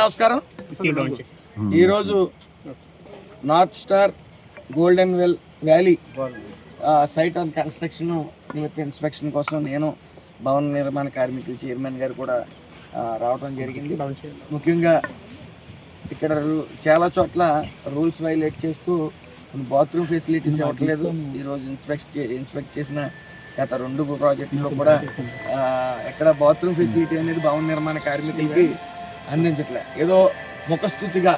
నమస్కారం. ఈరోజు north star golden valley site on construction inspection కోసం నేను భవన నిర్మాణ కార్మికుల చైర్మన్ గారు కూడా రావడం జరిగింది. ముఖ్యంగా ఇక్కడ చాలా చోట్ల రూల్స్ వైలేట్ చేస్తూ బాత్రూమ్ ఫెసిలిటీస్ ఇవ్వట్లేదు. ఈరోజు ఇన్స్పెక్ట్ చేసిన గత 2 ప్రాజెక్టులో కూడా ఎక్కడ బాత్రూమ్ ఫెసిలిటీ అనేది భవన నిర్మాణ కార్మికులకి అందించట్లే. ఏదో ముఖస్థుతిగా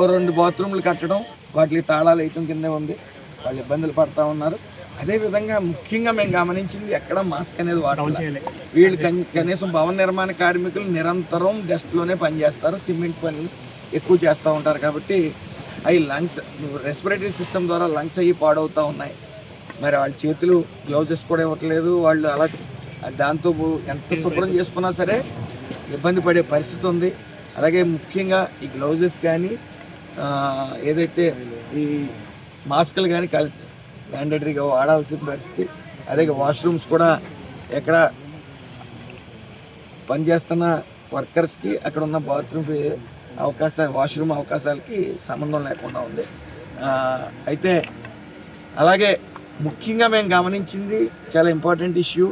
2 బాత్రూమ్లు కట్టడం, వాటికి తాళాలు వేయటం కింద ఉంది. వాళ్ళు ఇబ్బందులు పడుతూ ఉన్నారు. అదేవిధంగా ముఖ్యంగా మేము గమనించింది ఎక్కడ మాస్క్ అనేది వాడలేదు. వీళ్ళు కనీసం భవన నిర్మాణ కార్మికులు నిరంతరం డస్ట్లోనే పనిచేస్తారు, సిమెంట్ పనులు ఎక్కువ చేస్తూ ఉంటారు. కాబట్టి అవి లంగ్స్ రెస్పిరేటరీ సిస్టమ్ ద్వారా లంగ్స్ అవి పాడవుతూ ఉన్నాయి. మరి వాళ్ళ చేతులు గ్లౌజెస్ కూడా ఇవ్వట్లేదు. వాళ్ళు అలా దాంతో ఎంత శుభ్రం చేసుకున్నా సరే ఇబ్బంది పడే పరిస్థితి ఉంది. అలాగే ముఖ్యంగా ఈ గ్లౌజెస్ కానీ ఏదైతే ఈ మాస్కులు కానీ మ్యాండేటరీగా వాడాల్సిన పరిస్థితి. అదే వాష్రూమ్స్ కూడా ఎక్కడ పనిచేస్తున్న వర్కర్స్కి అక్కడ ఉన్న బాత్రూమ్ వాష్రూమ్ అవకాశాలకి సంబంధం లేకుండా ఉంది. అయితే అలాగే ముఖ్యంగా మేము గమనించింది చాలా ఇంపార్టెంట్ ఇష్యూ,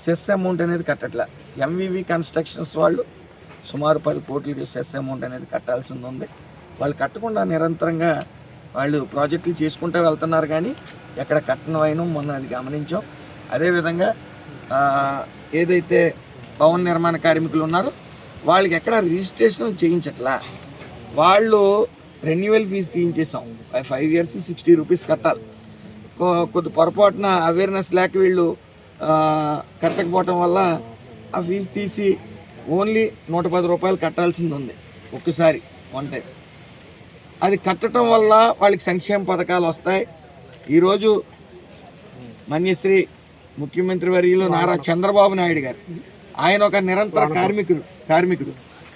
సెస్ అమౌంట్ అనేది కట్టట్లే. ఎంవివి కన్స్ట్రక్షన్స్ వాళ్ళు సుమారు 10 కోట్లకి సెస్ అమౌంట్ అనేది కట్టాల్సి ఉంది. వాళ్ళు కట్టకుండా నిరంతరంగా వాళ్ళు ప్రాజెక్టులు చేసుకుంటూ వెళ్తున్నారు, కానీ ఎక్కడ కట్టడం మొన్న అది గమనించాం. అదేవిధంగా ఏదైతే భవన నిర్మాణ కార్మికులు ఉన్నారో వాళ్ళకి ఎక్కడ రిజిస్ట్రేషన్ చేయించట్లా. వాళ్ళు రెన్యువల్ ఫీజు తీయించేసాం. 5 years 60 రూపీస్ కట్టాలి. కొద్ది పొరపాటున అవేర్నెస్ లేక వీళ్ళు కట్టకపోవటం వల్ల ఆ ఫీజు తీసి ఓన్లీ 110 రూపాయలు కట్టాల్సింది ఉంది ఒక్కసారి వన్ టైం. అది కట్టడం వల్ల వాళ్ళకి సంక్షేమ పథకాలు వస్తాయి. ఈరోజు మన్యశ్రీ ముఖ్యమంత్రి వర్యులు నారా చంద్రబాబు నాయుడు గారు, ఆయన ఒక నిరంతర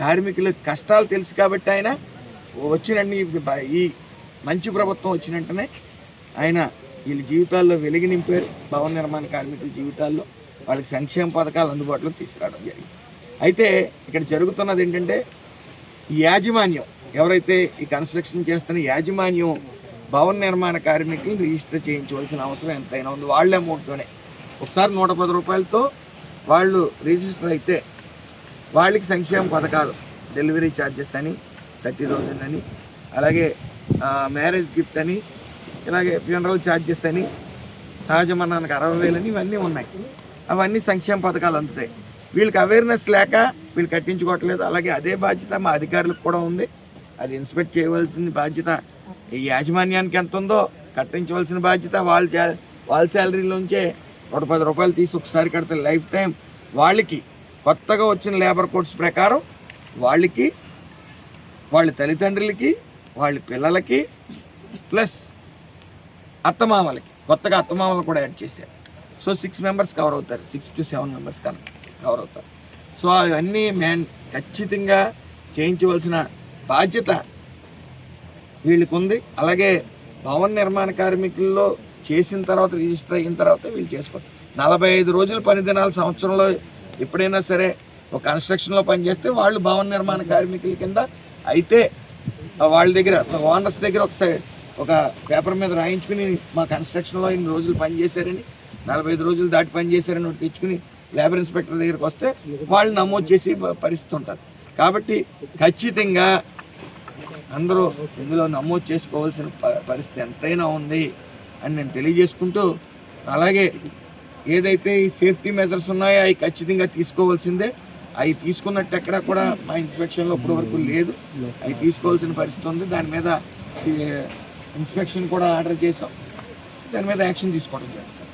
కార్మికుల కష్టాలు తెలుసు కాబట్టి ఆయన వచ్చినన్ని ఈ మంచి ప్రభుత్వం వచ్చినట్టునే ఆయన వీళ్ళ జీవితాల్లో వెలుగు నింపారు. భవన నిర్మాణ కార్మికుల జీవితాల్లో వాళ్ళకి సంక్షేమ పథకాలు అందుబాటులోకి తీసుకురావడం జరిగింది. అయితే ఇక్కడ జరుగుతున్నది ఏంటంటే ఈ యాజమాన్యం ఎవరైతే ఈ కన్స్ట్రక్షన్ చేస్తున్న యాజమాన్యం భవన నిర్మాణ కార్మికులను రిజిస్టర్ చేయించవలసిన అవసరం ఎంతైనా ఉంది. వాళ్ళ అమౌంట్తోనే ఒకసారి 110 రూపాయలతో వాళ్ళు రిజిస్టర్ అయితే వాళ్ళకి సంక్షేమ పథకాలు, డెలివరీ ఛార్జెస్ అని 30,000 అని, అలాగే మ్యారేజ్ గిఫ్ట్ అని, ఇలాగే ఫ్యూనరల్ ఛార్జెస్ అని, సహజ మరణానికి 60,000 అని ఇవన్నీ ఉన్నాయి. అవన్నీ సంక్షేమ పథకాలు అందుతాయి. వీళ్ళకి అవేర్నెస్ లేక వీళ్ళు కట్టించుకోవట్లేదు. అలాగే అదే బాధ్యత మా అధికారులకు కూడా ఉంది. అది ఇన్స్పెక్ట్ చేయవలసిన బాధ్యత ఈ యాజమాన్యానికి ఎంత ఉందో కట్టించవలసిన బాధ్యత వాళ్ళ శాలరీలోంచే 110 రూపాయలు తీసి ఒకసారి కడితే లైఫ్ టైం వాళ్ళకి కొత్తగా వచ్చిన లేబర్ కోడ్స్ ప్రకారం వాళ్ళకి, వాళ్ళ తల్లిదండ్రులకి, వాళ్ళ పిల్లలకి, ప్లస్ అత్తమామలకి, కొత్తగా అత్తమామలు కూడా యాడ్ చేశారు. సో 6 మెంబర్స్ కవర్ అవుతారు, 6 to 7 మెంబర్స్ కవర్ అవుతారు. సో అవన్నీ ఖచ్చితంగా చేయించవలసిన బాధ్యత వీళ్ళకి ఉంది. అలాగే భవన నిర్మాణ కార్మికుల్లో చేసిన తర్వాత రిజిస్టర్ అయిన తర్వాత వీళ్ళు చేసుకోవాలి. 45 రోజుల పని దినాలు సంవత్సరంలో ఎప్పుడైనా సరే ఒక కన్స్ట్రక్షన్లో పనిచేస్తే వాళ్ళు భవన నిర్మాణ కార్మికుల కింద అయితే వాళ్ళ దగ్గర ఓనర్స్ దగ్గర ఒక పేపర్ మీద రాయించుకుని మా కన్స్ట్రక్షన్లో ఇన్ని రోజులు పనిచేశారని, 45 రోజులు దాటి పనిచేశారని ఒకటి తెచ్చుకుని లేబర్ ఇన్స్పెక్టర్ దగ్గరికి వస్తే వాళ్ళు నమోదు చేసి పరిస్థితి ఉంటుంది. కాబట్టి ఖచ్చితంగా అందరూ ఇందులో నమోదు చేసుకోవాల్సిన పరిస్థితి ఎంతైనా ఉంది అని నేను తెలియజేసుకుంటూ, అలాగే ఏదైతే ఈ సేఫ్టీ మెజర్స్ ఉన్నాయో అవి ఖచ్చితంగా తీసుకోవాల్సిందే. అవి తీసుకున్నట్టు ఎక్కడా కూడా మా ఇన్స్పెక్షన్లో ఇప్పటి వరకు లేదు. అవి తీసుకోవాల్సిన పరిస్థితి ఉంది. దాని మీద ఇన్స్పెక్షన్ కూడా ఆర్డర్ చేసాం. దాని మీద యాక్షన్ తీసుకోవడం జరుగుతుంది.